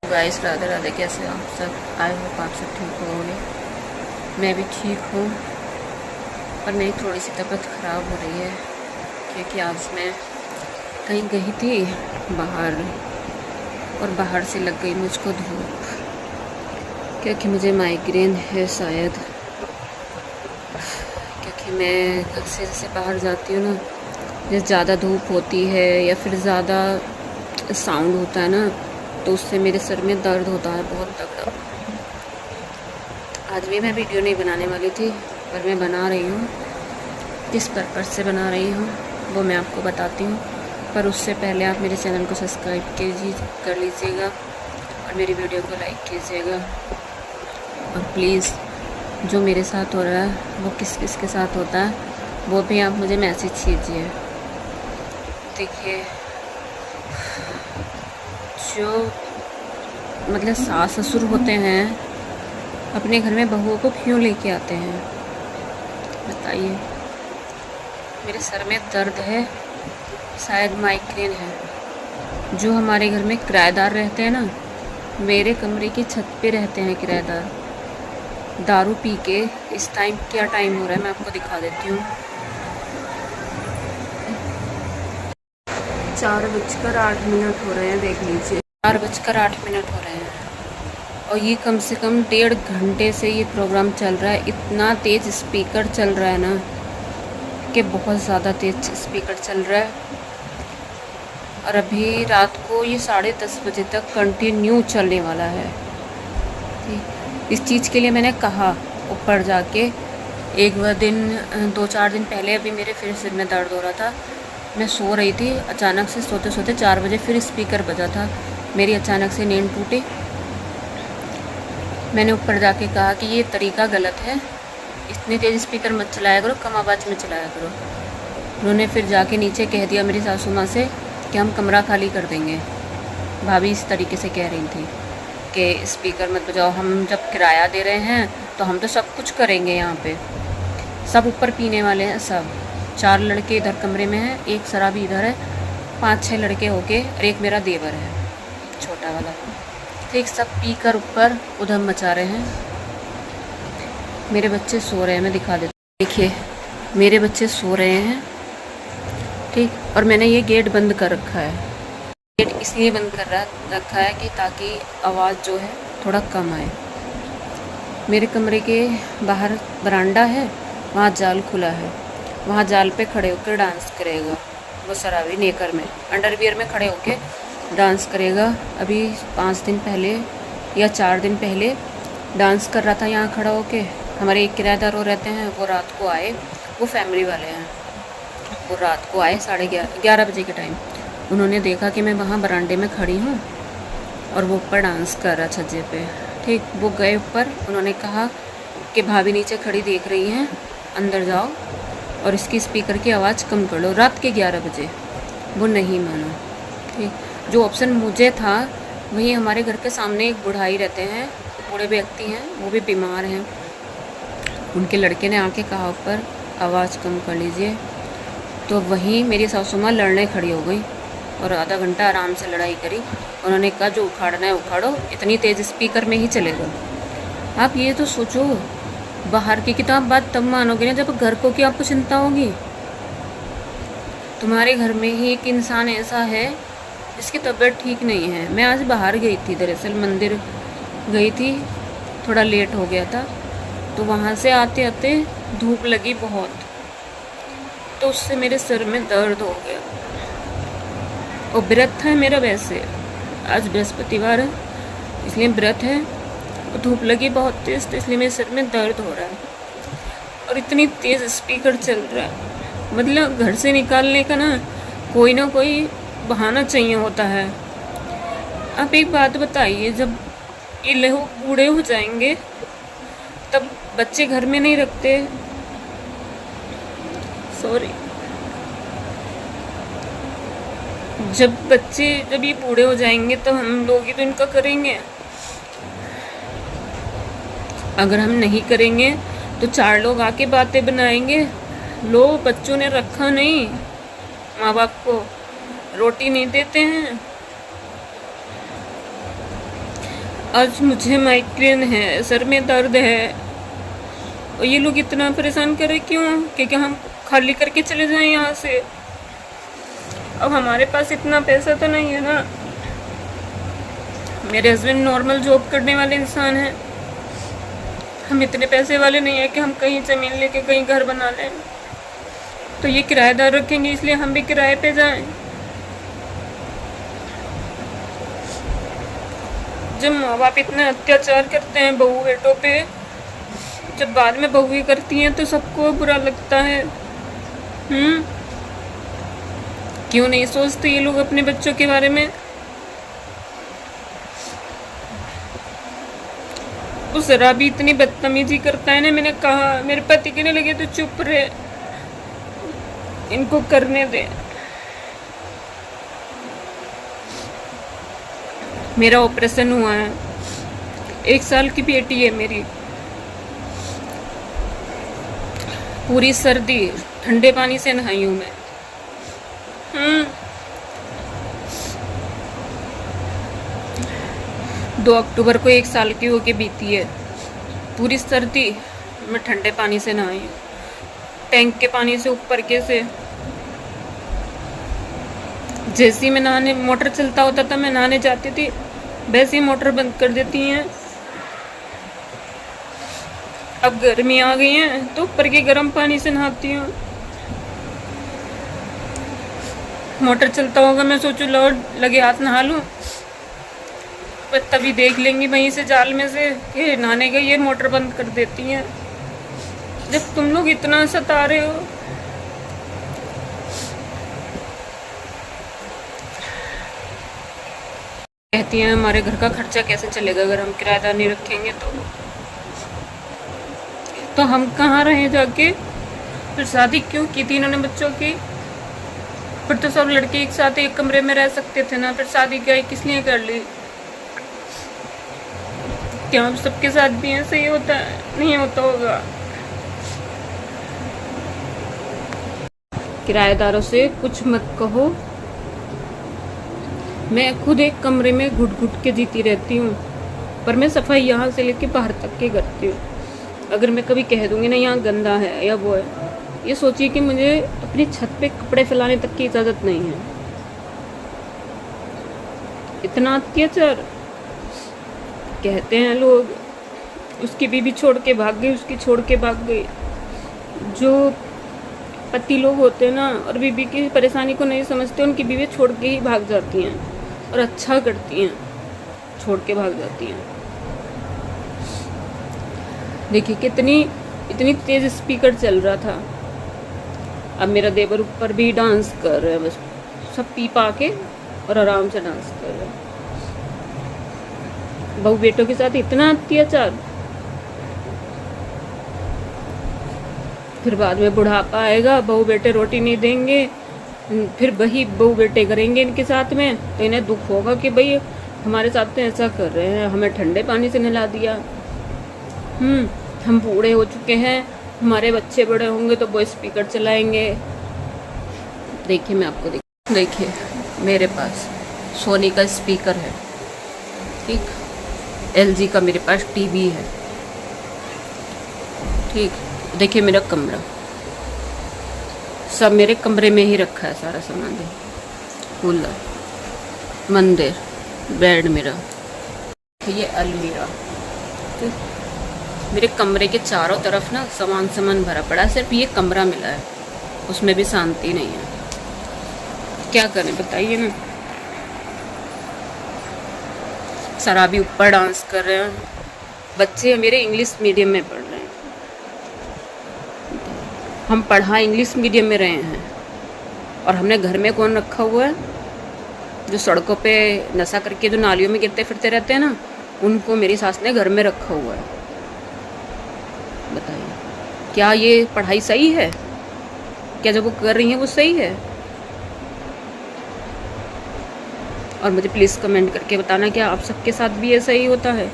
Guys Radhe Radhe, कैसे हो आप सब? आई होप आप सब ठीक होंगे। मैं भी ठीक हूँ, पर मेरी थोड़ी सी तबीयत ख़राब हो रही है क्योंकि आज मैं कहीं गई थी बाहर, और बाहर से लग गई मुझको धूप, क्योंकि मुझे माइग्रेन है शायद। क्योंकि मैं घर से जैसे बाहर जाती हूँ ना, जैसे ज़्यादा धूप होती है या फिर ज़्यादा साउंड होता है ना, तो उससे मेरे सर में दर्द होता है बहुत तगड़ा। आज भी मैं वीडियो नहीं बनाने वाली थी, पर मैं बना रही हूँ। किस पर्पज़ से बना रही हूँ वो मैं आपको बताती हूँ, पर उससे पहले आप मेरे चैनल को सब्सक्राइब कर लीजिएगा और मेरी वीडियो को लाइक कीजिएगा। और प्लीज़ जो मेरे साथ हो रहा है वो किस किस के साथ होता है वो भी आप मुझे मैसेज कीजिए। देखिए, जो मतलब सास ससुर होते हैं अपने घर में बहुओं को क्यों लेके आते हैं बताइए। मेरे सर में दर्द है, शायद माइग्रेन है। जो हमारे घर में किराएदार रहते हैं ना, मेरे कमरे की छत पे रहते हैं किराएदार, दारू पी के। इस टाइम क्या टाइम हो रहा है मैं आपको दिखा देती हूँ। 4:08 हो रहे हैं, देख लीजिए। 4:08 हो रहे हैं और ये कम से कम 1.5 घंटे से ये प्रोग्राम चल रहा है। इतना तेज़ स्पीकर चल रहा है ना कि बहुत ज़्यादा तेज़ स्पीकर चल रहा है। और अभी रात को ये 10:30 बजे तक कंटिन्यू चलने वाला है। इस चीज़ के लिए मैंने कहा ऊपर जाके, एक बार दिन 2-4 दिन पहले अभी मेरे फिर सिर में दर्द हो रहा था। मैं सो रही थी, अचानक से सोते सोते 4 बजे फिर स्पीकर बजा था। मेरी अचानक से नींद टूटी। मैंने ऊपर जाके कहा कि ये तरीका गलत है, इतनी तेज़ स्पीकर मत चलाया करो, कम आवाज़ में चलाया करो। उन्होंने फिर जाके नीचे कह दिया मेरी सासू माँ से कि हम कमरा खाली कर देंगे। भाभी इस तरीके से कह रही थी कि स्पीकर मत बजाओ, हम जब किराया दे रहे हैं तो हम तो सब कुछ करेंगे। यहाँ पे सब ऊपर पीने वाले हैं, सब 4 लड़के इधर कमरे में हैं, एक शराबी इधर है, 5-6 लड़के होके, और एक मेरा देवर है छोटा वाला। ठीक, सब पी कर ऊपर उधम मचा रहे हैं। मेरे बच्चे सो रहे हैं, मैं दिखा देती हूँ। देखिए, मेरे बच्चे सो रहे हैं, ठीक, और मैंने ये गेट बंद कर रखा है। गेट इसलिए बंद कर रखा है कि ताकि आवाज़ जो है थोड़ा कम आए। मेरे कमरे के बाहर बरांडा है, वहाँ जाल खुला है, वहाँ जाल पे खड़े होकर डांस करेगा वो शराबी, नेकर में अंडरवियर में खड़े होके डांस करेगा। अभी 5 दिन पहले या 4 दिन पहले डांस कर रहा था यहाँ खड़ा होके। हमारे एक किराएदार वो रहते हैं, वो रात को आए, वो फैमिली वाले हैं, वो रात को आए 11:30 बजे के टाइम। उन्होंने देखा कि मैं वहाँ बरांडे में खड़ी हूँ और वो ऊपर डांस कर रहा छज्जे पे। ठीक, वो गए ऊपर, उन्होंने कहा कि भाभी नीचे खड़ी देख रही हैं, अंदर जाओ और इसकी स्पीकर की आवाज़ कम कर लो। रात के 11 बजे वो नहीं माना। ठीक, जो ऑप्शन मुझे था, वहीं हमारे घर के सामने एक बुढ़ाई रहते हैं, बूढ़े व्यक्ति हैं, वो भी बीमार हैं। उनके लड़के ने आके कहा ऊपर आवाज़ कम कर लीजिए, तो वहीं मेरी सासू माँ लड़ने खड़ी हो गई और आधा घंटा आराम से लड़ाई करी। उन्होंने कहा जो उखाड़ना है उखाड़ो, इतनी तेज़ स्पीकर में ही चलेगा। आप ये तो सोचो, बाहर की किताब बात तब मानोगे ना जब घर को की आपको चिंता होगी। तुम्हारे घर में ही एक इंसान ऐसा है जिसकी तबीयत ठीक नहीं है। मैं आज बाहर गई थी, दरअसल मंदिर गई थी, थोड़ा लेट हो गया था, तो वहाँ से आते आते धूप लगी बहुत, तो उससे मेरे सर में दर्द हो गया। और व्रत है मेरा, वैसे आज बृहस्पतिवार है इसलिए व्रत है, और धूप लगी बहुत तेज़, तो इसलिए मेरे सर में दर्द हो रहा है। और इतनी तेज़ स्पीकर चल रहा है, मतलब घर से निकालने का ना कोई बहाना चाहिए होता है। आप एक बात बताइए, जब ये लोग बूढ़े हो जाएंगे तब बच्चे घर में नहीं रखते। सॉरी, जब ये बूढ़े हो जाएंगे तो हम लोग ही तो इनका करेंगे। अगर हम नहीं करेंगे तो 4 लोग आके बातें बनाएंगे, लो बच्चों ने रखा नहीं, माँ बाप को रोटी नहीं देते हैं। आज मुझे माइग्रेन है, सर में दर्द है, और ये लोग इतना परेशान कर रहे क्यों? क्योंकि हम खाली करके चले जाएं यहाँ से। अब हमारे पास इतना पैसा तो नहीं है ना। मेरे हस्बैंड नॉर्मल जॉब करने वाले इंसान हैं, हम इतने पैसे वाले नहीं है कि हम कहीं ज़मीन लेके कहीं घर बना लें। तो ये किराएदार रखेंगे, इसलिए हम भी किराए पे जाएं। जब माँ बाप इतना अत्याचार करते हैं बहू बेटों पे, जब बाद में बहुएं करती हैं तो सबको बुरा लगता है। क्यों नहीं सोचते ये लोग अपने बच्चों के बारे में? उस जरा भी इतनी बदतमीजी करता है ना, मैंने कहा मेरे पति कहने लगे तो चुप रहे, इनको करने दे। मेरा ऑपरेशन हुआ है, 1 साल की बेटी है मेरी। पूरी सर्दी ठंडे पानी से नहाई हूँ मैं। 2 अक्टूबर को 1 साल की होके बीती है। पूरी सर्दी मैं ठंडे पानी से नहाई हूँ, टैंक के पानी से ऊपर के से। जैसे ही मैं नहाने, मोटर चलता होता था, मैं नहाने जाती थी, वैसे ही मोटर बंद कर देती हैं। अब गर्मी आ गई है तो ऊपर के गर्म पानी से नहाती हूँ। मोटर चलता होगा, मैं सोचूं लो लगे हाथ नहा लूँ, पर तभी देख लेंगी वहीं से जाल में से कि नहाने गई, ये मोटर बंद कर देती हैं। जब तुम लोग इतना सता रहे हो, कहती हैं हमारे घर का खर्चा कैसे चलेगा अगर हम किराएदार नहीं रखेंगे तो हम कहाँ रहे जाके? फिर शादी क्यों की थी इन्होंने बच्चों की? फिर तो सब लड़के एक साथ एक कमरे में रह सकते थे ना, फिर शादी क्या किस लिए कर ली? क्या हम सबके साथ भी ऐसे ही होता है? नहीं होता होगा। किराएदारों से कुछ मत कहो। मैं खुद एक कमरे में घुट घुट के जीती रहती हूँ, पर मैं सफाई यहाँ से लेके बाहर तक के करती हूँ। अगर मैं कभी कह दूंगी ना यहाँ गंदा है या वो है, ये सोचिए कि मुझे अपनी छत पे कपड़े फैलाने तक की इजाज़त नहीं है। इतना अत्याचार। कहते हैं लोग उसकी बीवी छोड़ के भाग गई, उसकी छोड़ के भाग गई। जो पति लोग होते हैं ना और बीवी की परेशानी को नहीं समझते, उनकी बीवी छोड़ के ही भाग जाती हैं और अच्छा करती हैं, छोड़ के भाग जाती हैं। देखिए इतनी तेज स्पीकर चल रहा था। अब मेरा देवर ऊपर भी डांस कर रहे हैं, बस सब पी पा के और आराम से डांस कर रहे हैं। बहू बेटों के साथ इतना अत्याचार। फिर बाद में बुढ़ापा आएगा, बहू बेटे रोटी नहीं देंगे, फिर वही बहू बेटे करेंगे इनके साथ में, तो इन्हें दुख होगा कि भाई हमारे साथ तो ऐसा कर रहे हैं, हमें ठंडे पानी से नहला दिया। हम बूढ़े हो चुके हैं, हमारे बच्चे बड़े होंगे तो वो स्पीकर चलाएंगे। देखिए मैं आपको देखिए मेरे पास सोनी का स्पीकर है, ठीक, LG का मेरे पास टीवी है, ठीक। देखिए मेरा कमरा, सब मेरे कमरे में ही रखा है सारा सामान। कूलर, मंदिर, बेड मेरा, ये अलमीरा, ठीक। मेरे कमरे के चारों तरफ ना सामान भरा पड़ा है, सिर्फ ये कमरा मिला है, उसमें भी शांति नहीं है। क्या करें बताइए ना। शराबी ऊपर डांस कर रहे हैं, बच्चे मेरे इंग्लिश मीडियम में पढ़ रहे हैं। हम पढ़ा इंग्लिश मीडियम में रहे हैं, और हमने घर में कौन रखा हुआ है? जो सड़कों पे नशा करके जो नालियों में गिरते फिरते रहते हैं ना, उनको मेरी सास ने घर में रखा हुआ है। बताइए क्या ये पढ़ाई सही है? क्या जो वो कर रही हैं वो सही है? और मुझे प्लीज़ कमेंट करके बताना क्या आप सबके साथ भी ऐसा ही होता है?